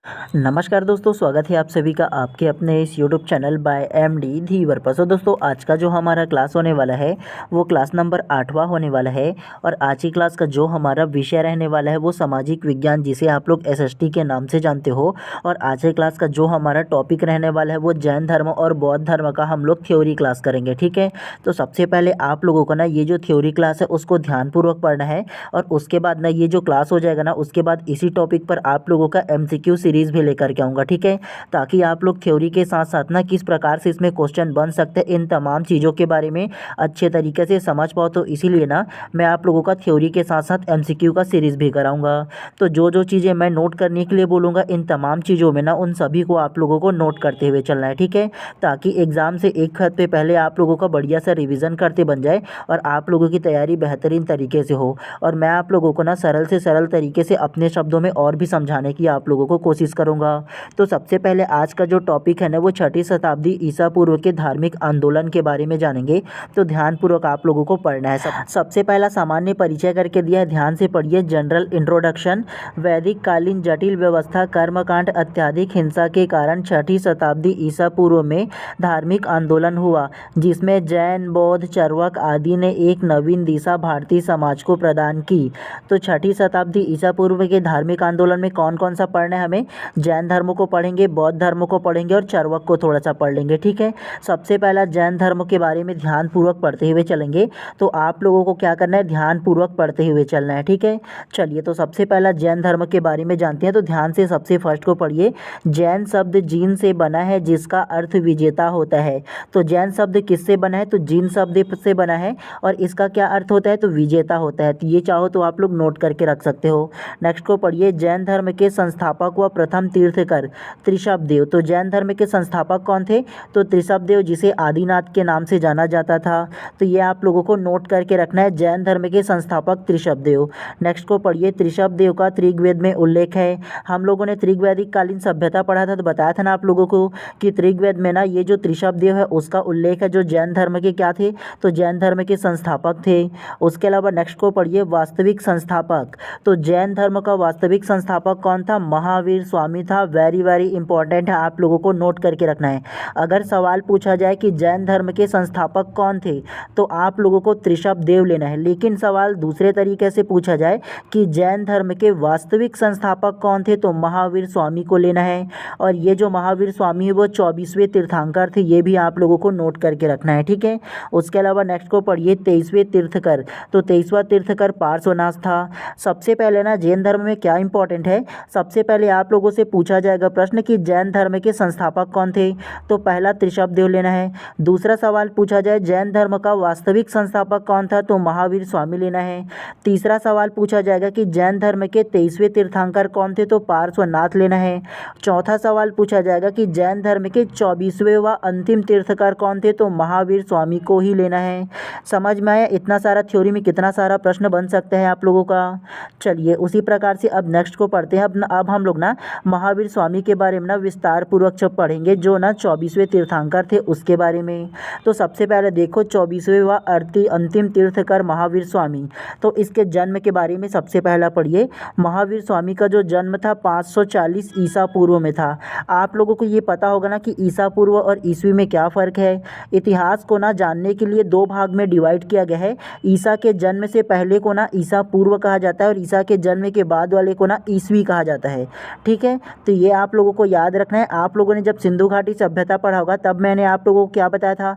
नमस्कार दोस्तों, स्वागत है आप सभी का आपके अपने इस यूट्यूब चैनल बाय एमडी धीवर पर। सो दोस्तों, आज का जो हमारा क्लास होने वाला है वो क्लास नंबर 8वां होने वाला है। और आज की क्लास का जो हमारा विषय रहने वाला है वो सामाजिक विज्ञान, जिसे आप लोग एसएसटी के नाम से जानते हो। और आज की क्लास का जो हमारा टॉपिक रहने वाला है वो जैन धर्म और बौद्ध धर्म का हम लोग थ्योरी क्लास करेंगे, ठीक है। तो सबसे पहले आप लोगों को ना ये जो थ्योरी क्लास है उसको ध्यानपूर्वक पढ़ना है। और उसके बाद ना ये जो क्लास हो जाएगा ना, उसके बाद इसी टॉपिक पर आप लोगों का एमसीक्यू सीरीज़ भी लेकर के आऊँगा, ठीक है। ताकि आप लोग थ्योरी के साथ साथ ना किस प्रकार से इसमें क्वेश्चन बन सकते हैं, इन तमाम चीज़ों के बारे में अच्छे तरीके से समझ पाओ। तो इसीलिए ना मैं आप लोगों का थ्योरी के साथ साथ एमसीक्यू का सीरीज़ भी कराऊंगा। तो जो जो चीज़ें मैं नोट करने के लिए बोलूँगा, इन तमाम चीज़ों में ना उन सभी को आप लोगों को नोट करते हुए चलना है, ठीक है। ताकि एग्ज़ाम से एक हफ्ते पहले आप लोगों का बढ़िया सा रिविज़न करते बन जाए और आप लोगों की तैयारी बेहतरीन तरीके से हो। और मैं आप लोगों को ना सरल से सरल तरीके से अपने शब्दों में और भी समझाने की आप लोगों को कोशिश करूँगा। तो सबसे पहले आज का जो टॉपिक है ना वो 6ठी शताब्दी ईसा पूर्व के धार्मिक आंदोलन के बारे में जानेंगे। तो ध्यानपूर्वक आप लोगों को पढ़ना है। सबसे पहला सामान्य परिचय करके दिया है, ध्यान से पढ़िए। General introduction. वैदिक कालीन जटिल व्यवस्था, कर्मकांड, अत्यधिक हिंसा के कारण 6ठी शताब्दी ईसा पूर्व में धार्मिक आंदोलन हुआ, जिसमें जैन, बौद्ध, चर्वक आदि ने एक नवीन दिशा भारतीय समाज को प्रदान की। तो 6ठी शताब्दी ईसा पूर्व के धार्मिक आंदोलन में कौन कौन सा पढ़ना है हमें? जैन धर्म को पढ़ेंगे, बौद्ध धर्म को पढ़ेंगे और चर्वक को थोड़ा सा पढ़ लेंगे, ठीक है। सबसे पहला जैन धर्म के बारे में ध्यानपूर्वक पढ़ते हुए चलेंगे। तो आप लोगों को क्या करना है? ध्यानपूर्वक पढ़ते हुए चलना है, ठीक है। चलिए, तो सबसे पहला जैन धर्म के बारे में जानते हैं। तो ध्यान से सबसे फर्स्ट को पढ़िए। जैन शब्द जीन से बना है, जिसका अर्थ विजेता होता है। तो जैन शब्द किससे बना है? तो जीन शब्द से बना है और इसका क्या अर्थ होता है? तो विजेता होता है। तो ये चाहो तो आप लोग नोट करके रख सकते हो। नेक्स्ट को पढ़िए। जैन धर्म के संस्थापक व प्रथम तीर्थकर त्रिशब्देव। तो जैन धर्म के संस्थापक कौन थे? तो त्रिशब्देव, जिसे आदिनाथ के नाम से जाना जाता था। तो ये आप लोगों को नोट करके रखना है, जैन धर्म के संस्थापक त्रिशब्देव। नेक्स्ट को पढ़िए। त्रिशब्देव का ऋग्वेद में उल्लेख है। हम लोगों ने ऋग्वैदिक कालीन सभ्यता पढ़ा था, तो बताया था ना आप लोगों को कि ऋग्वेद में ना ये जो त्रिशब्देव है उसका उल्लेख है, जो जैन धर्म के क्या थे? तो जैन धर्म के संस्थापक थे। उसके अलावा नेक्स्ट को पढ़िए। वास्तविक संस्थापक। तो जैन धर्म का वास्तविक संस्थापक कौन था? महावीर स्वामी था। वेरी वेरी इंपॉर्टेंट है, आप लोगों को नोट करके रखना है। अगर सवाल पूछा जाए कि जैन धर्म के संस्थापक कौन थे, तो आप लोगों को त्रिशब्देव लेना है। लेकिन सवाल दूसरे तरीके से पूछा जाए कि जैन धर्म के वास्तविक संस्थापक कौन थे, तो महावीर स्वामी को लेना है। और ये जो महावीर स्वामी है वो 24वें तीर्थंकर थे, ये भी आप लोगों को नोट करके रखना है, ठीक है। उसके अलावा नेक्स्ट को पढ़िए। 23वें तीर्थकर। तो 23वां तीर्थकर पार्श्वनाथ था। सबसे पहले ना जैन धर्म में क्या इंपॉर्टेंट है, सबसे पहले आप लोगों से पूछा जाएगा प्रश्न कि जैन धर्म के संस्थापक कौन थे, तो पहला त्रिशब्देव लेना है। दूसरा सवाल पूछा जाए जैन धर्म का वास्तविक संस्थापक कौन था, तो महावीर स्वामी लेना है। तीसरा सवाल पूछा जाएगा कि जैन धर्म के 23वें तीर्थंकर कौन थे, तो पार्श्वनाथ लेना है। चौथा सवाल पूछा जाएगा कि जैन धर्म के 24वें व अंतिम तीर्थंकर कौन थे, तो महावीर स्वामी को ही लेना है। समझ में आया? इतना सारा थ्योरी में कितना सारा प्रश्न बन सकता है आप लोगों का। चलिए, उसी प्रकार से अब नेक्स्ट को पढ़ते हैं। अब हम लोग ना महावीर स्वामी के बारे में ना विस्तार पूर्वक पढ़ेंगे, जो ना 24वें तीर्थंकर थे उसके बारे में। तो सबसे पहले देखो, 24वें व अंतिम तीर्थंकर महावीर स्वामी। तो इसके जन्म के बारे में सबसे पहला पढ़िए। महावीर स्वामी का जो जन्म था 540 ईसा पूर्व में था। आप लोगों को ये पता होगा ना कि ईसा पूर्व और ईस्वी में क्या फ़र्क है। इतिहास को ना जानने के लिए दो भाग में डिवाइड किया गया है। ईसा के जन्म से पहले को ना ईसा पूर्व कहा जाता है और ईसा के जन्म के बाद वाले को ना ईस्वी कहा जाता है, ठीक है। तो ये आप लोगों को याद रखना है। आप लोगों ने जब सिंधु घाटी सभ्यता पढ़ा होगा तब मैंने आप लोगों को क्या बताया था,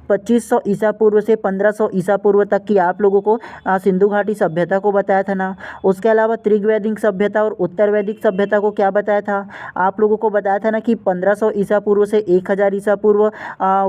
2500 ईसा पूर्व से 1500 ईसा पूर्व तक की आप लोगों को सिंधु घाटी सभ्यता को बताया था ना। उसके अलावा ऋग्वैदिक सभ्यता और उत्तर वैदिक सभ्यता को क्या बताया था, आप लोगों को बताया था ना कि 1500 ईसा पूर्व से 1000 ईसा पूर्व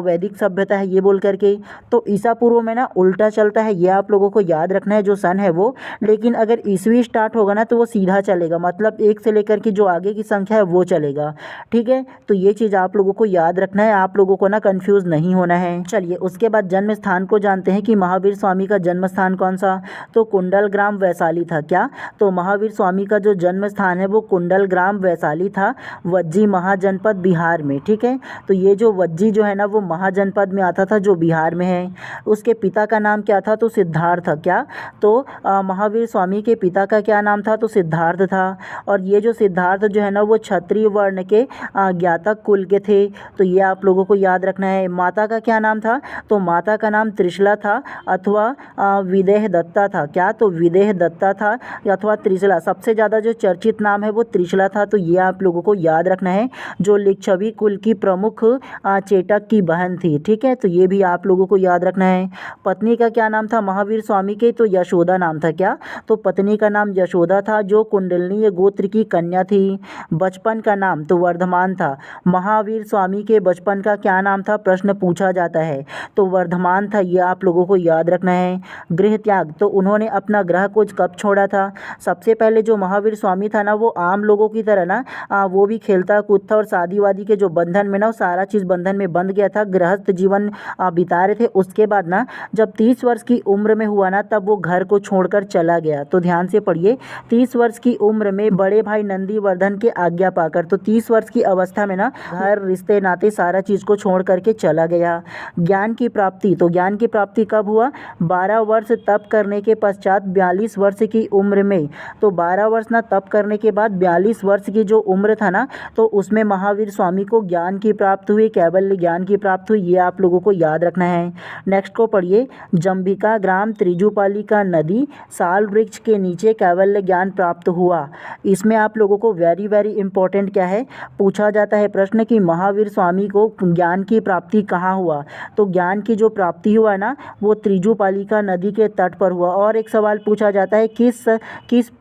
वैदिक सभ्यता है, ये बोल करके। तो ईसा पूर्व में ना उल्टा चलता है, ये आप लोगों को याद रखना है, जो सन है वो। लेकिन अगर ईस्वी स्टार्ट होगा ना तो वो सीधा चलेगा, मतलब 1 से लेकर के जो आगे की संख्या है वो चलेगा, ठीक है। तो ये चीज़ आप लोगों को याद रखना है, आप लोगों को ना कन्फ्यूज़ नहीं होना है। चलिए, चलिए उसके बाद जन्म स्थान को जानते हैं कि महावीर स्वामी का जन्म स्थान कौन सा, तो कुंडल ग्राम वैशाली था। क्या, तो महावीर स्वामी का जो जन्म स्थान है वो कुंडल ग्राम वैशाली था, वज्जी महाजनपद बिहार में। ठीक है, तो ये जो वज्जी जो है ना वो महाजनपद में आता था जो बिहार में है। उसके पिता का नाम क्या था, तो सिद्धार्थ था। क्या, तो महावीर स्वामी के पिता का क्या नाम था, तो सिद्धार्थ था। और ये जो सिद्धार्थ जो है ना वो क्षत्रिय वर्ण के ज्ञातक कुल के थे, तो ये आप लोगों को याद रखना है। माता का क्या नाम था, तो माता का नाम त्रिशला था अथवा विदेह दत्ता था। क्या, तो विदेह दत्ता था अथवा त्रिशला, सबसे ज़्यादा जो चर्चित नाम है वो त्रिशला था, तो ये आप लोगों को याद रखना है, जो लिच्छवी कुल की प्रमुख चेटक की बहन थी। ठीक है, तो ये भी आप लोगों को याद रखना है। पत्नी का क्या नाम था महावीर स्वामी के, तो यशोदा नाम था। क्या, तो पत्नी का नाम यशोदा था जो कुंडलनीय गोत्र की कन्या थी। बचपन का नाम तो वर्धमान था। महावीर स्वामी के बचपन का क्या नाम था, प्रश्न पूछा जाता है, तो वर्धमान था, ये आप लोगों को याद रखना है। गृह त्याग, तो उन्होंने अपना गृह कुछ कब छोड़ा था, सबसे पहले जो महावीर स्वामी था ना वो आम लोगों की तरह ना वो भी खेलता कूदता और शादी वादी के जो बंधन में ना वो सारा चीज़ बंधन में बंध गया था, गृहस्थ जीवन बिता रहे थे। उसके बाद ना जब 30 वर्ष की उम्र में हुआ ना तब वो घर को छोड़कर चला गया। तो ध्यान से पढ़िए, 30 वर्ष की उम्र में बड़े भाई नंदीवर्धन के आज्ञा पाकर, तो 30 वर्ष की अवस्था में ना घर रिश्ते नाते सारा चीज़ को छोड़ करके चला गया। ज्ञान की प्राप्ति, तो ज्ञान की प्राप्ति कब हुआ, 12 वर्ष तप करने के पश्चात 42 वर्ष की उम्र में। तो 12 वर्ष ना तप करने के बाद 42 वर्ष की जो उम्र था ना तो उसमें महावीर स्वामी को ज्ञान की प्राप्त हुई, कैवल्य ज्ञान की प्राप्त हुई, ये आप लोगों को याद रखना है। नेक्स्ट को पढ़िए, जंबिका ग्राम त्रिजुपालिका नदी साल वृक्ष के नीचे कैवल्य ज्ञान प्राप्त हुआ। इसमें आप लोगों को वेरी वेरी इंपॉर्टेंट क्या है, पूछा जाता है प्रश्न कि महावीर स्वामी को ज्ञान की प्राप्ति कहाँ हुआ, तो ज्ञान की जो प्राप्ति हुआ ना वो त्रिजुपालिका नदी के तट पर हुआ। और एक सवाल पूछा जाता है किस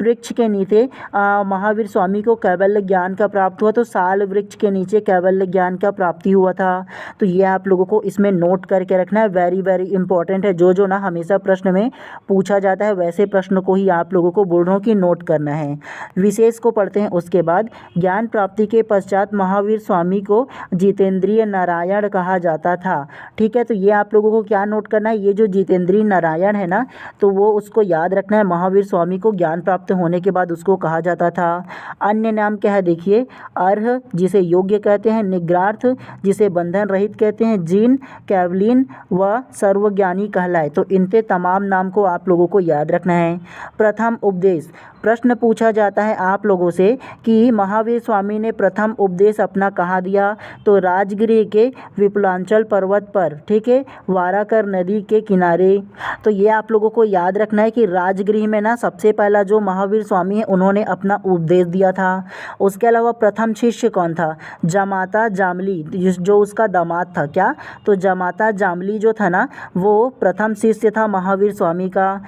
वृक्ष के नीचे महावीर स्वामी को कैवल्य ज्ञान का प्राप्त हुआ, तो साल वृक्ष के नीचे कैवल्य ज्ञान का प्राप्ति हुआ था। तो ये आप लोगों को इसमें नोट करके रखना है, वेरी वेरी इंपॉर्टेंट है। जो ना हमेशा प्रश्न में पूछा जाता है वैसे प्रश्न को ही आप लोगों को बोल रहा हूँ कि नोट करना है। विशेष को पढ़ते हैं। उसके बाद ज्ञान प्राप्ति के पश्चात महावीर स्वामी को जितेंद्रिय नारायण कहा जाता था। ठीक है, तो ये आप लोगों को क्या नोट करना है, ये जो जितेंद्रिय नारायण है ना तो वो उसको याद रखना है। महावीर स्वामी को ज्ञान प्राप्त होने के बाद उसको कहा जाता था। अन्य नाम क्या है, देखिए, अर्ह जिसे योग्य कहते हैं, निग्रार्थ जिसे बंधन रहित कहते हैं, जीन, कैवलिन व सर्वज्ञानी कहलाए। तो इनके तमाम नाम को आप लोगों को याद रखना है। प्रथम उपदेश, प्रश्न पूछा जाता है आप लोगों से कि महावीर स्वामी ने प्रथम उपदेश अपना कहाँ दिया, तो राजगिरी के विपुलांचल पर्वत पर। ठीक है, वाराकर नदी के किनारे। तो ये आप लोगों को याद रखना है कि राजगृह में ना सबसे पहला जो महावीर स्वामी है उन्होंने अपना उपदेश दिया था। उसके अलावा प्रथम शिष्य कौन था, जमाता जामली, जो उसका दामाद था। क्या, तो जमाता जामली जो था ना वो प्रथम शिष्य था महावीर स्वामी का।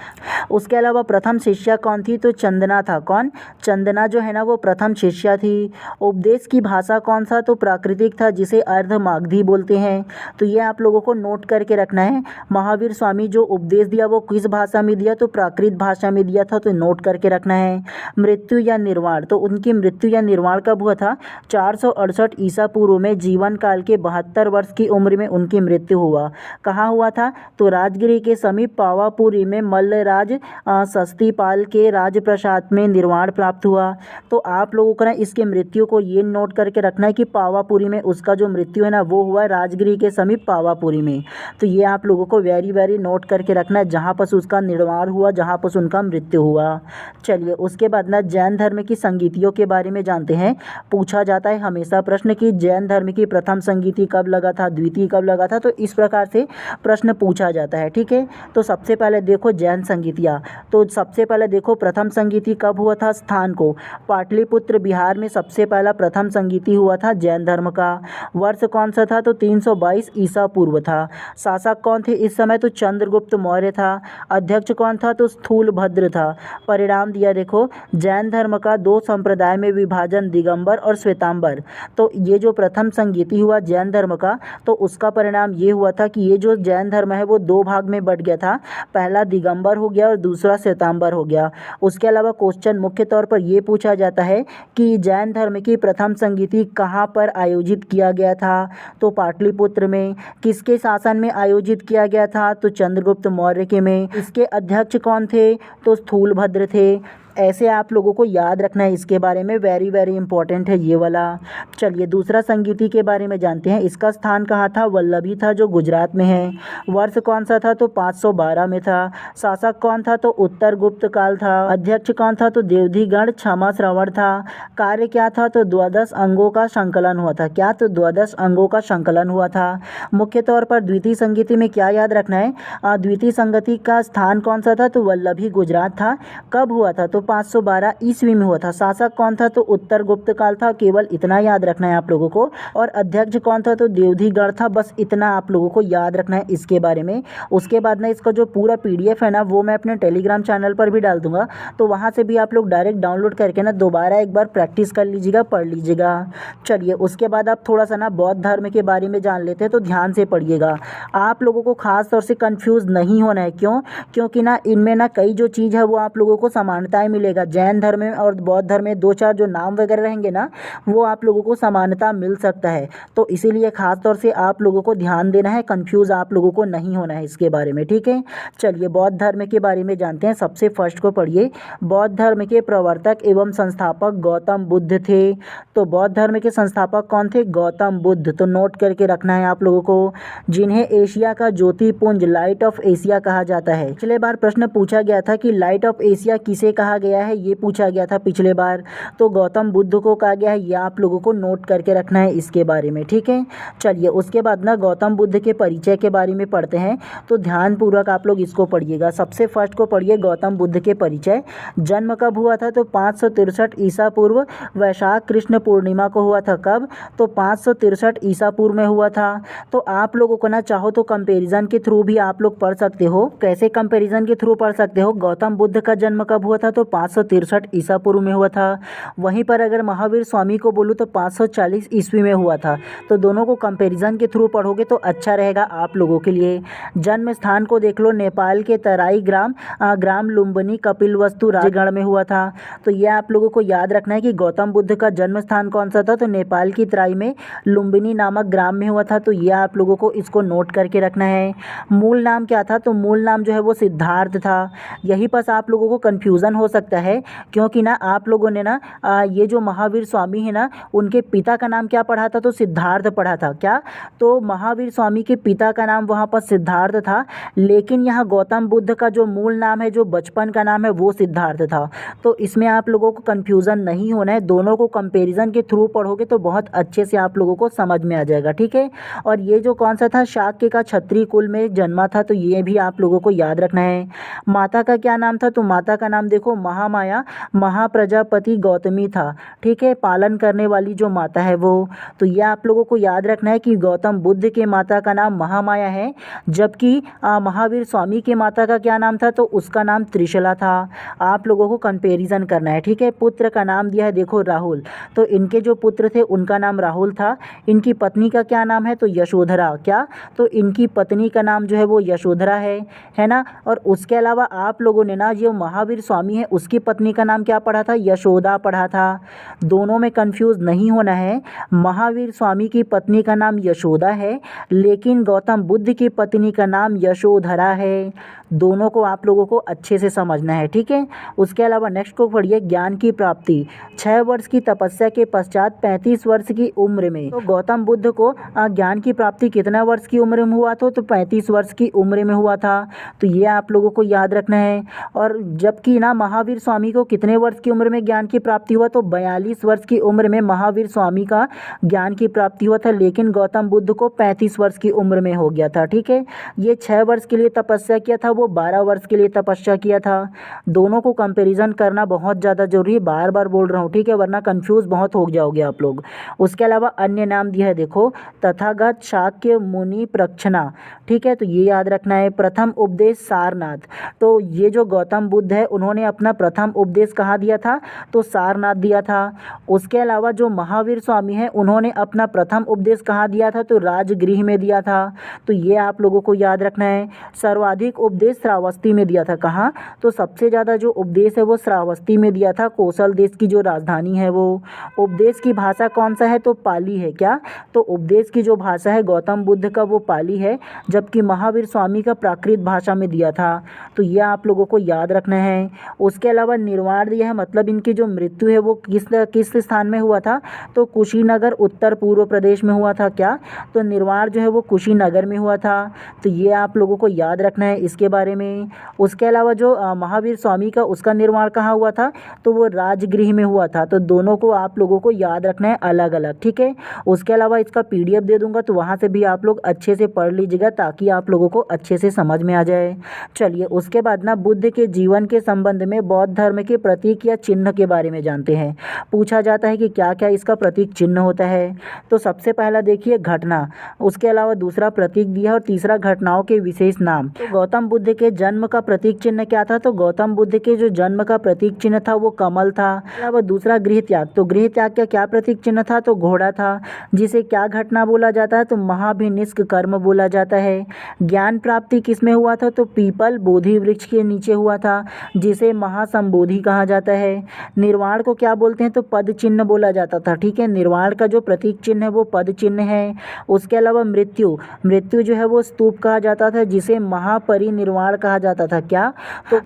उसके अलावा प्रथम शिष्या कौन थी, तो चंदना था। कौन, चंदना जो है ना वो प्रथम शिष्या थी। उपदेश की भाषा कौन सा, तो प्राकृतिक था जिसे अर्ध मागधी बोलते हैं। तो ये आप लोगों को नोट करके रखना है। महावीर स्वामी जो उपदेश दिया वो किस भाषा में दिया, तो प्राकृत भाषा में दिया था, तो नोट करके रखना है। मृत्यु या निर्वाण, तो उनकी मृत्यु या निर्वाण कब हुआ था, 468 ईसा पूर्व में, जीवन काल के 72 वर्ष की उम्र में उनकी मृत्यु हुआ। कहाँ हुआ था, तो राजगिरी के समीप पावापुरी में मल्लराज सस्तीपाल के राजप्रसाद में निर्वाण प्राप्त हुआ। तो आप लोगों को ना इसके मृत्यु को ये नोट करके रखना है कि पावापुरी में उसका जो मृत्यु है ना वो हुआ राजगिरी के समीप पावापुरी में। तो ये आप लोगों को वेरी वेरी नोट करके रखना है, जहाँ पर उसका निर्वाण हुआ, जहाँ पर उनका मृत्यु हुआ। चलिए उसके बाद ना जैन धर्म की संगीतियों के बारे में जानते हैं। पूछा जाता है हमेशा प्रश्न कि जैन धर्म की प्रथम संगीति कब लगा था, द्वितीय कब लगा था, तो इस प्रकार से प्रश्न पूछा जाता है। ठीक है, तो सबसे पहले देखो जैन संगीतियाँ, तो सबसे पहले देखो प्रथम संगीति कब हुआ था, स्थान को पाटलिपुत्र बिहार में सबसे पहला प्रथम संगीति हुआ था जैन धर्म का। वर्ष कौन सा था, तो 322 ईसा पूर्व था। शासक कौन थे इस समय, तो चंद्रगुप्त मौर्य था। अध्यक्ष कौन था, तो स्थूलभद्र था। परिणाम दिया देखो, जैन धर्म का 2 संप्रदाय में विभाजन, दिगंबर और श्वेतांबर। तो ये जो प्रथम संगीति हुआ जैन धर्म का, तो उसका परिणाम ये हुआ था कि ये जो जैन धर्म है वो 2 भाग में बट गया था, पहला दिगंबर हो गया और दूसरा श्वेतांबर हो गया। उसके अलावा क्वेश्चन मुख्य तौर पर ये पूछा जाता है कि जैन धर्म की प्रथम संगीति कहाँ पर आयोजित किया गया था, तो पाटलिपुत्र में। किसके किसके शासन में आयोजित किया गया था? तो चंद्रगुप्त मौर्य के में। इसके अध्यक्ष कौन थे? तो स्थूलभद्र थे। ऐसे आप लोगों को याद रखना है इसके बारे में, वेरी वेरी इंपॉर्टेंट है ये वाला। चलिए दूसरा संगीति के बारे में जानते हैं। इसका स्थान कहाँ था? वल्लभी था, जो गुजरात में है। वर्ष कौन सा था? तो 512 में था। शासक कौन था? तो उत्तर गुप्त काल था। अध्यक्ष कौन था? तो देवधीगण क्षमा श्रवण था। कार्य क्या था? तो द्वादश अंगों का संकलन हुआ था। क्या? तो द्वादश अंगों का संकलन हुआ था। मुख्य तौर पर द्वितीय संगीति में क्या याद रखना है? द्वितीय संगीति का स्थान कौन सा था? तो वल्लभी गुजरात था। कब हुआ था? तो 512 ईस्वी में हुआ था। शासक कौन था? तो उत्तर गुप्त काल था। केवल इतना याद रखना है आप लोगों को। और अध्यक्ष कौन था? तो देवधीगण था। बस इतना आप लोगों को याद रखना है इसके बारे में। उसके बाद ना इसका जो पूरा PDF है ना, वो मैं अपने टेलीग्राम चैनल पर भी डाल दूंगा, तो वहाँ से भी आप लोग डायरेक्ट डाउनलोड करके ना दोबारा एक बार प्रैक्टिस कर लीजिएगा, पढ़ लीजिएगा। चलिए उसके बाद आप थोड़ा सा ना बौद्ध धर्म के बारे में जान लेते हैं, तो ध्यान से पढ़िएगा। आप लोगों को खास तौर से कंफ्यूज नहीं होना है। क्यों? क्योंकि ना इनमें ना कई जो चीज़ है वो आप लोगों को समानताएं मिलेगा। जैन धर्म में और बौद्ध धर्म में 2-4 जो नाम वगैरह रहेंगे ना, वो आप लोगों को समानता मिल सकता है। तो इसीलिए खास तौर से आप लोगों को ध्यान देना है, कंफ्यूज आप लोगों को नहीं होना है इसके बारे में, ठीक है। चलिए बौद्ध धर्म के बारे में जानते हैं। सबसे फर्स्ट को पढ़िए। बौद्ध धर्म के प्रवर्तक एवं संस्थापक गौतम बुद्ध थे। तो बौद्ध धर्म के संस्थापक कौन थे? गौतम बुद्ध। तो नोट करके रखना है आप लोगों को। जिन्हें एशिया का ज्योतिपुंज, लाइट ऑफ एशिया कहा जाता है। पिछले बार प्रश्न पूछा गया था कि लाइट ऑफ एशिया किसे कहा गया है, ये पूछा गया था पिछले बार। तो गौतम बुद्ध को कहा गया है। ये आप लोगों को नोट करके रखना है इसके बारे में, ठीक है। चलिए उसके बाद ना गौतम बुद्ध के परिचय के बारे में पढ़ते हैं, तो ध्यानपूर्वक आप लोग इसको पढ़िएगा। सबसे फर्स्ट को पढ़िए गौतम बुद्ध के परिचय। जन्म कब हुआ था? तो 563 ईसा पूर्व वैशाख कृष्ण पूर्णिमा को हुआ था। कब? तो 563 ईसा पूर्व में हुआ था। तो आप लोगों को ना चाहो तो कंपैरिजन के थ्रू भी आप लोग पढ़ सकते हो। कैसे कंपैरिजन के थ्रू पढ़ सकते हो? गौतम बुद्ध का जन्म कब हुआ था? तो 563 ईसा पूर्व में हुआ था। वहीं पर अगर महावीर स्वामी को बोलूँ तो 540 ईस्वी में हुआ था। तो दोनों को कंपैरिजन के थ्रू पढ़ोगे तो अच्छा रहेगा आप लोगों के लिए। जन्म स्थान को देख लो, नेपाल के तराई ग्राम लुम्बिनी कपिलवस्तु राजगढ़ में हुआ था। तो ये आप लोगों को याद रखना है कि गौतम बुद्ध का जन्म स्थान कौन सा था? तो नेपाल की तराई में लुम्बिनी नामक ग्राम में हुआ था। तो ये आप लोगों को इसको नोट करके रखना है। मूल नाम क्या था? तो मूल नाम जो है वो सिद्धार्थ था। यही बस आप लोगों को कन्फ्यूज़न हो सकता है, क्योंकि ना आप लोगों ने ना ये जो महावीर स्वामी है ना, उनके पिता का नाम क्या पढ़ा था? तो सिद्धार्थ पढ़ा था। क्या? तो महावीर स्वामी के पिता का नाम वहाँ पर सिद्धार्थ था, लेकिन यहाँ गौतम बुद्ध का जो मूल नाम है, जो बचपन का नाम है, वो सिद्धार्थ था। तो इसमें आप लोगों को कन्फ्यूज़न नहीं होना है। दोनों को कंपैरिजन के थ्रू पढ़ोगे तो बहुत अच्छे से आप लोगों को समझ में आ जाएगा, ठीक है। और ये जो कौन सा था? शाक्य का क्षत्रिय कुल में जन्मा था। तो ये भी आप लोगों को याद रखना है। माता का क्या नाम था? तो माता का नाम देखो महामाया महाप्रजापति गौतमी था, ठीक है। पालन करने वाली जो माता है वो। तो ये आप लोगों को याद रखना है कि गौतम बुद्ध के माता का नाम महामाया है, जबकि महावीर स्वामी के माता का क्या नाम था? तो उसका नाम त्रिशला था। आप लोगों को कंपैरिजन करना है, ठीक है। पुत्र का नाम दिया है देखो राहुल। तो इनके जो पुत्र थे उनका नाम राहुल था। इनकी पत्नी का क्या नाम है? तो यशोधरा। क्या? तो इनकी पत्नी का नाम जो है वो यशोधरा है ना। और उसके अलावा आप लोगों ने ना जो महावीर स्वामी है उसकी पत्नी का नाम क्या पढ़ा था? यशोदा पढ़ा था। दोनों में कंफ्यूज नहीं होना है। महावीर स्वामी की पत्नी का नाम यशोदा है, लेकिन गौतम बुद्ध की पत्नी का नाम यशोधरा है। दोनों को आप लोगों को अच्छे से समझना है, ठीक है। उसके अलावा नेक्स्ट को पढ़िए ज्ञान की प्राप्ति। 6 वर्ष की तपस्या के पश्चात 35 वर्ष की उम्र में, तो गौतम बुद्ध को ज्ञान की प्राप्ति कितना वर्ष की उम्र में हुआ था? तो 35 वर्ष की उम्र में हुआ था। तो ये आप लोगों को याद रखना है। और जबकि ना महावीर स्वामी को कितने वर्ष की उम्र में ज्ञान की प्राप्ति हुआ? तो 42 वर्ष की उम्र में महावीर स्वामी का ज्ञान की प्राप्ति हुआ था, लेकिन गौतम बुद्ध को 35 वर्ष की उम्र में हो गया था, ठीक है। ये 6 वर्ष के लिए तपस्या किया था, वो 12 वर्ष के लिए तपस्या किया था। दोनों को कंपैरिजन करना बहुत ज़्यादा जरूरी है। बार बार बोल रहा हूँ, ठीक है, वरना कंफ्यूज बहुत हो जाओगे आप लोग। उसके अलावा अन्य नाम दिया है देखो, तथागत शाक्य मुनि प्रक्षणा, ठीक है। तो ये याद रखना है। प्रथम उपदेश सारनाथ। तो ये जो गौतम बुद्ध है उन्होंने अपना प्रथम उपदेश कहाँ दिया था? तो सारनाथ दिया था। उसके अलावा जो महावीर स्वामी है उन्होंने अपना प्रथम उपदेश कहाँ दिया था? तो राजगृह में दिया था। तो ये आप लोगों को याद रखना है। सर्वाधिक उपदेश उपदेश श्रावस्ती में दिया था। कहाँ? तो सबसे ज़्यादा जो उपदेश है वो श्रावस्ती में दिया था, कौशल देश की जो राजधानी है वो। उपदेश की भाषा कौन सा है? तो पाली है। क्या? तो उपदेश की जो भाषा है गौतम बुद्ध का वो पाली है, जबकि महावीर स्वामी का प्राकृत भाषा में दिया था। तो ये आप लोगों को याद रखना है। उसके अलावा निर्वाण दिया है, मतलब इनकी जो मृत्यु है वो किस स्थान में हुआ था? तो कुशीनगर उत्तर पूर्व प्रदेश में हुआ था। क्या? तो निर्वाण जो है वो कुशीनगर में हुआ था। तो ये आप लोगों को याद रखना है इसके बारे में। उसके अलावा जो महावीर स्वामी का उसका निर्माण कहाँ हुआ था? तो वो राजगृह में हुआ था। तो दोनों को आप लोगों को याद रखना है अलग अलग, ठीक है। उसके अलावा इसका PDF दे दूंगा, तो वहाँ से भी आप लोग अच्छे से पढ़ लीजिएगा ताकि आप लोगों को अच्छे से समझ में आ जाए। चलिए उसके बाद ना बुद्ध के जीवन के संबंध में बौद्ध धर्म के प्रतीक या चिन्ह के बारे में जानते हैं। पूछा जाता है कि क्या क्या इसका प्रतीक चिन्ह होता है। तो सबसे पहला देखिए घटना, उसके अलावा दूसरा प्रतीक दिया और तीसरा घटनाओं के विशेष नाम। तो गौतम बुद्ध के जन्म का प्रतीक चिन्ह क्या था? तो गौतम बुद्ध के जो जन्म का प्रतीक चिन्ह था वो कमल था। अलावा दूसरा गृह त्याग, तो गृह त्याग का क्या प्रतीक चिन्ह था? तो घोड़ा था। जिसे क्या घटना बोला जाता है? तो महाभिनिष्क कर्म बोला जाता है। ज्ञान प्राप्ति किसमें हुआ था? तो पीपल बोधि वृक्ष के नीचे हुआ था, जिसे महासंबोधि कहा जाता है। निर्वाण को क्या बोलते हैं? तो पद चिन्ह बोला जाता था, ठीक है। निर्वाण का जो प्रतीक चिन्ह है वो पद चिन्ह है। उसके अलावा मृत्यु, मृत्यु जो है वो स्तूप कहा जाता था, जिसे महापरिनिर्वाण कहा जाता था। क्या?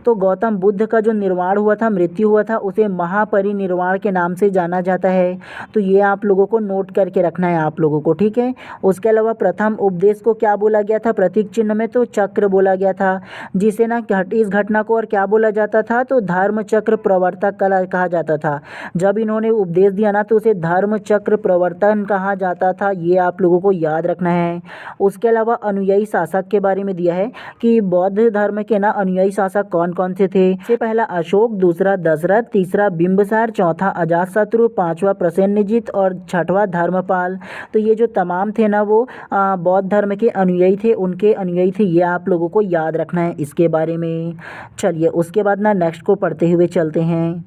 तो गौतम बुद्ध का जो निर्वाण हुआ था, मृत्यु हुआ था, उसे महापरिनिर्वाण के नाम से जाना जाता है। तो ये आप लोगों को नोट करके रखना है आप लोगों को, ठीक है। उसके अलावा प्रथम उपदेश को क्या बोला गया था प्रतीक चिन्ह में? तो चक्र बोला गया था, जिसे ना इस घटना को और क्या बोला जाता था? तो धर्म चक्र प्रवर्तक कहा जाता था। जब इन्होंने उपदेश दिया ना तो उसे धर्म चक्र प्रवर्तन कहा जाता था। ये आप लोगों को याद रखना है। उसके अलावा अनुयायी शासक के बारे में दिया है कि बौद्ध धर्म के ना अनुयायी शासक कौन कौन से थे। सबसे पहला अशोक, दूसरा दशरथ, तीसरा बिंबिसार, चौथा अजातशत्रु, पांचवा प्रसेनजित और छठवां धर्मपाल। तो ये जो तमाम थे ना वो बौद्ध धर्म के अनुयायी थे, उनके अनुयायी थे। ये आप लोगों को याद रखना है इसके बारे में। चलिए उसके बाद ना नेक्स्ट को पढ़ते हुए चलते हैं।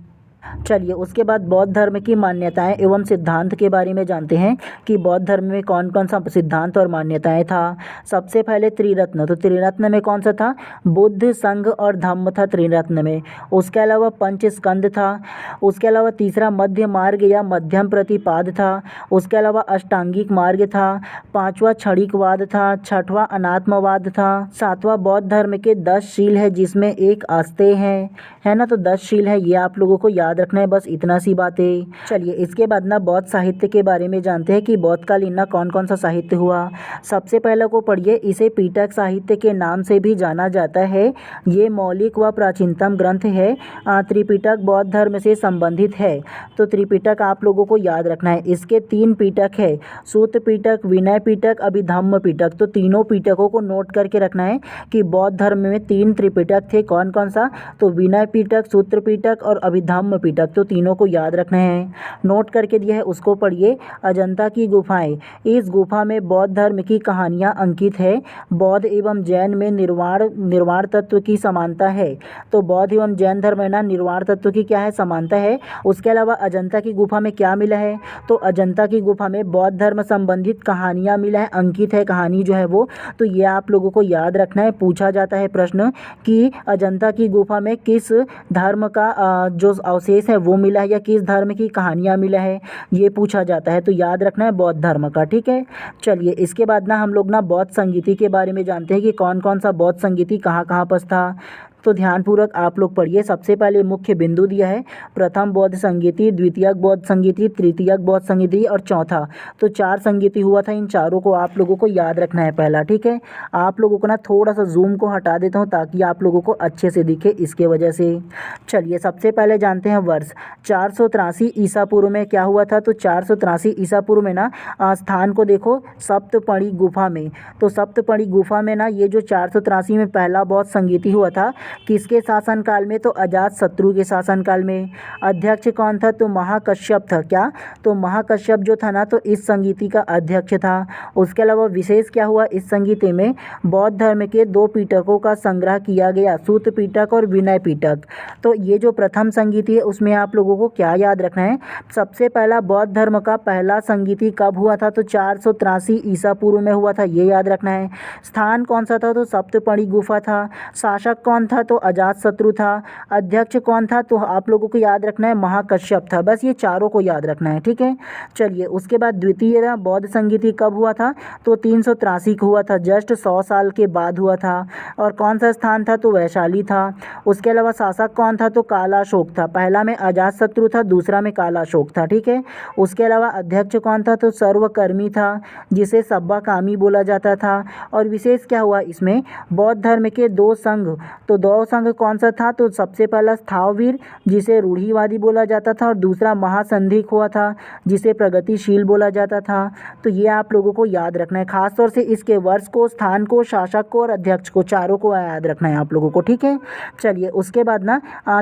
चलिए उसके बाद बौद्ध धर्म की मान्यताएं एवं सिद्धांत के बारे में जानते हैं कि बौद्ध धर्म में कौन कौन सा सिद्धांत और मान्यताएं था। सबसे पहले त्रिरत्न, तो त्रिरत्न में कौन सा था? बुद्ध, संघ और धम्म था त्रिरत्न में। उसके अलावा पंचस्कंद था। उसके अलावा तीसरा मध्य मार्ग या मध्यम प्रतिपाद था। उसके अलावा अष्टांगिक मार्ग था। पांचवा क्षणिकवाद था। छठवां अनात्मवाद था। सातवां बौद्ध धर्म के 10 शील है, जिसमें एक आस्ते है ना। तो 10 शील है, ये आप लोगों को याद रखना है, बस इतना सी बातें। चलिए इसके बाद ना बौद्ध साहित्य के बारे में जानते हैं कि बौद्ध कालीन ना कौन कौन सा साहित्य हुआ। सबसे पहले को पढ़िए, इसे पीटक साहित्य के नाम से भी जाना जाता है। ये मौलिक व प्राचीनतम ग्रंथ है। त्रिपिटक बौद्ध धर्म से संबंधित है। तो त्रिपिटक आप लोगों को याद रखना है। इसके 3 पीटक है, सूत पीटक, विनय पीटक, अभिधम्म पीटक। तो तीनों पीटकों को नोट करके रखना है कि बौद्ध धर्म में 3 त्रिपिटक थे। कौन कौन सा? तो विनय पीटक, सूत्र पीटक और अभिधम्म पीटक। तो तीनों को याद रखना है, नोट करके दिया है, उसको पढ़िए। अजंता की गुफाएं, इस गुफा में बौद्ध धर्म की कहानियां अंकित है। बौद्ध एवं जैन में निर्वाण तत्व की समानता है। तो बौद्ध एवं जैन धर्म में ना निर्वाण तत्व की क्या है? समानता है। उसके अलावा अजंता की गुफा में क्या मिला है? तो अजंता की गुफा में बौद्ध धर्म संबंधित कहानियां मिला है, अंकित है कहानी जो है वो। तो ये आप लोगों को याद रखना है। पूछा जाता है प्रश्न कि अजंता की गुफा में किस धर्म का जो अवशेष है वो मिला है या किस धर्म की कहानियाँ मिला है, ये पूछा जाता है। तो याद रखना है बौद्ध धर्म का, ठीक है। चलिए इसके बाद ना हम लोग ना बौद्ध संगीति के बारे में जानते हैं कि कौन कौन सा बौद्ध संगीति कहाँ कहाँ पर था। तो ध्यानपूर्वक आप लोग पढ़िए। सबसे पहले मुख्य बिंदु दिया है, प्रथम बौद्ध संगीति, द्वितीयक बौद्ध संगीति, तृतीयक बौद्ध संगीति और चौथा। तो 4 संगीति हुआ था। इन चारों को आप लोगों को याद रखना है पहला, ठीक है। आप लोगों को ना थोड़ा सा जूम को हटा देता हूँ ताकि आप लोगों को अच्छे से दिखे, इसके वजह से। चलिए सबसे पहले जानते हैं वर्ष। 483 ईसा पूर्व में क्या हुआ था? तो 483 ईसा पूर्व में ना स्थान को देखो, सप्तपणी गुफा में। तो सप्तपणी गुफा में ना ये जो 483 में पहला बौद्ध संगीति हुआ था, किसके शासनकाल में? तो अजातशत्रु के शासनकाल में। अध्यक्ष कौन था? तो महाकश्यप था। क्या? तो महाकश्यप जो था ना, तो इस संगीति का अध्यक्ष था। उसके अलावा विशेष क्या हुआ इस संगीति में? बौद्ध धर्म के 2 पिटकों का संग्रह किया गया, सूत पिटक और विनय पिटक। तो ये जो प्रथम संगीति है उसमें आप लोगों को क्या याद रखना है? सबसे पहला बौद्ध धर्म का पहला संगीति कब हुआ था? तो 483 ईसा पूर्व में हुआ था, ये याद रखना है। स्थान कौन सा था? तो सप्तपणी गुफा था। शासक कौन था? तो अजातशत्रु था। अध्यक्ष कौन था? तो आप लोगों को याद रखना है महाकश्यप था। बस ये चारों को याद रखना है, ठीक है। चलिए उसके बाद द्वितीय बौद्ध संगीति कब हुआ था? तो 383 को हुआ था, जस्ट 100 साल के बाद हुआ था। और कौन सा स्थान था? तो वैशाली था। उसके अलावा शासक कौन था? तो काला अशोक था। पहला में अजातशत्रु था, दूसरा में काला अशोक था, ठीक है। उसके अलावा अध्यक्ष कौन था? तो सर्वकर्मी था, जिसे सब्बाकामी बोला जाता था। और विशेष क्या हुआ इसमें? बौद्ध धर्म के 2 संघ, तो 2 संघ कौन सा था? तो सबसे पहला स्थाववीर, जिसे रूढ़िवादी बोला जाता था, और दूसरा महासंधिक हुआ था, जिसे प्रगतिशील बोला जाता था। तो ये आप लोगों को याद रखना है, खासतौर से इसके वर्ष को, स्थान को, शासक को और अध्यक्ष को, चारों को याद रखना है आप लोगों को, ठीक है। चलिए उसके बाद ना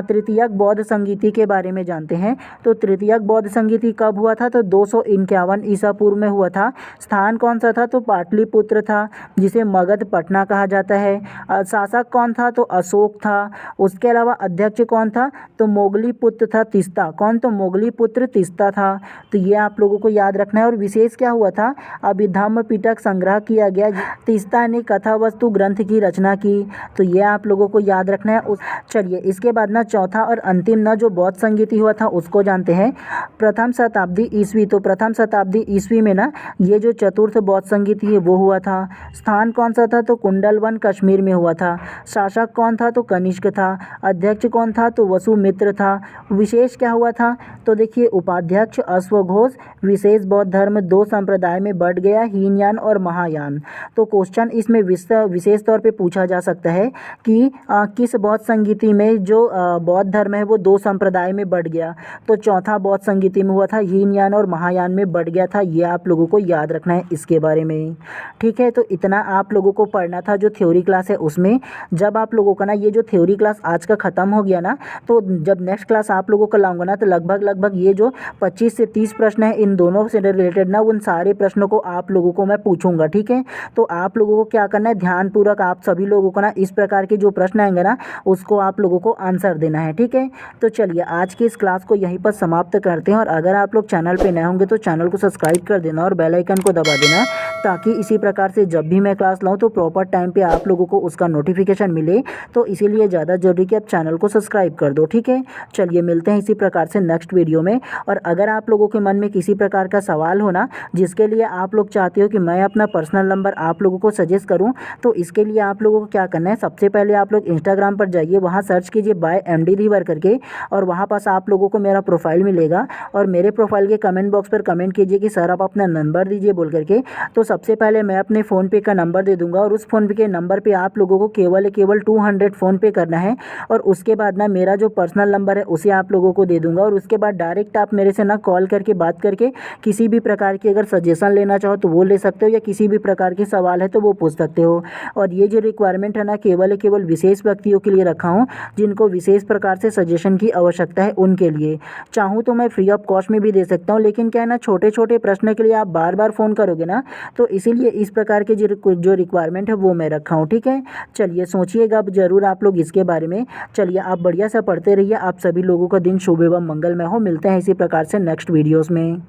तृतीयक बौद्ध संगीति के बारे में जानते हैं। तो तृतीयक बौद्ध संगीति कब हुआ था? तो 251 ईसा पूर्व में हुआ था। स्थान कौन सा था? तो पाटलिपुत्र था, जिसे मगध पटना कहा जाता है। शासक कौन था? तो अशोक था। उसके अलावा अध्यक्ष कौन था? तो मोगलीपुत्र था तिस्ता। कौन? तो मोगलीपुत्र तिस्ता था। तो ये आप लोगों को याद रखना है। और विशेष क्या हुआ था? अभिधम्म पिटक संग्रह किया गया, तिस्ता ने कथा वस्तु ग्रंथ की रचना की। तो ये आप लोगों को याद रखना है। चलिए इसके बाद ना चौथा और अंतिम ना जो बौद्ध संगीति हुआ था उसको जानते हैं। प्रथम शताब्दी ईस्वी, तो प्रथम शताब्दी ईस्वी में ना ये जो चतुर्थ बौद्ध संगीति है वो हुआ था। स्थान कौन सा था? तो कुंडलवन कश्मीर में हुआ था। शासक कौन था? तो कनिष्क था। अध्यक्ष कौन था? तो वसुमित्र था। विशेष क्या हुआ था? तो देखिए उपाध्यक्ष अश्वघोष। विशेष बौद्ध धर्म 2 संप्रदाय में बढ़ गया, हीनयान और महायान। तो क्वेश्चन इसमें विशेष तौर पे पूछा जा सकता है कि किस बौद्ध संगीति में जो बौद्ध धर्म है वो 2 संप्रदाय में बढ़ गया? तो चौथा बौद्ध संगीति में हुआ था, हीनयान और महायान में बढ़ गया था। ये आप लोगों को याद रखना है इसके बारे में, ठीक है। तो इतना आप लोगों को पढ़ना था जो थ्योरी क्लास है उसमें। जब आप लोगों का ना ये जो थ्योरी क्लास आज का ख़त्म हो गया ना, तो जब नेक्स्ट क्लास आप लोगों को लाऊंगा ना, तो लगभग ये जो 25 से 30 प्रश्न है इन दोनों से रिलेटेड ना, उन सारे प्रश्नों को आप लोगों को मैं पूछूंगा, ठीक है। तो आप लोगों को क्या करना है, ध्यानपूर्वक आप सभी लोगों को ना इस प्रकार के जो प्रश्न आएंगे ना उसको आप लोगों को आंसर देना है, ठीक है। तो चलिए आज की इस क्लास को यहीं पर समाप्त करते हैं। और अगर आप लोग चैनल पे नए होंगे तो चैनल को सब्सक्राइब कर देना और बेल आइकन को दबा देना, ताकि इसी प्रकार से जब भी मैं क्लास लाऊं तो प्रॉपर टाइम पे आप लोगों को उसका नोटिफिकेशन मिले। तो इसीलिए ज़्यादा जरूरी कि आप चैनल को सब्सक्राइब कर दो, ठीक है। चलिए मिलते हैं इसी प्रकार से नेक्स्ट वीडियो में। और अगर आप लोगों के मन में किसी प्रकार का सवाल हो ना, जिसके लिए आप लोग चाहते हो कि मैं अपना पर्सनल नंबर आप लोगों को सजेस्ट करूं, तो इसके लिए आप लोगों को क्या करना है, सबसे पहले आप लोग इंस्टाग्राम पर जाइए, वहां सर्च कीजिए बाय MD धीवर करके, और वहां पास आप लोगों को मेरा प्रोफाइल मिलेगा। और मेरे प्रोफाइल के कमेंट बॉक्स पर कमेंट कीजिए कि सर आप अपना नंबर दीजिए बोल करके। तो सबसे पहले मैं अपने फ़ोनपे का नंबर दे दूंगा, और उस फ़ोनपे के नंबर पर आप लोगों को केवल 200 फ़ोनपे करना है। और उसके बाद ना मेरा जो पर्सनल नंबर है उसे आप लोगों को दे दूंगा। और उसके बाद डायरेक्ट आप मेरे से ना कॉल करके बात करके किसी भी प्रकार की अगर सजेशन लेना चाहो तो वो ले सकते हो, या किसी भी प्रकार के सवाल है तो वो पूछ सकते हो। और ये जो रिक्वायरमेंट है ना केवल विशेष व्यक्तियों के लिए रखा हूँ, जिनको विशेष प्रकार से सजेशन की आवश्यकता है उनके लिए। चाहूँ तो मैं फ्री ऑफ कॉस्ट में भी दे सकता हूँ, लेकिन क्या है ना, छोटे छोटे प्रश्न के लिए आप बार बार फ़ोन करोगे ना, तो इसीलिए इस प्रकार के जो रिक्वायरमेंट है वो मैं रखा हूँ, ठीक है। चलिए सोचिएगा अब ज़रूर आप लोग इसके बारे में। चलिए आप बढ़िया सा पढ़ते रहिए। आप सभी लोगों का दिन शुभ एवं मंगलमय हो। मिलते हैं इसी प्रकार से नेक्स्ट वीडियोज़ में।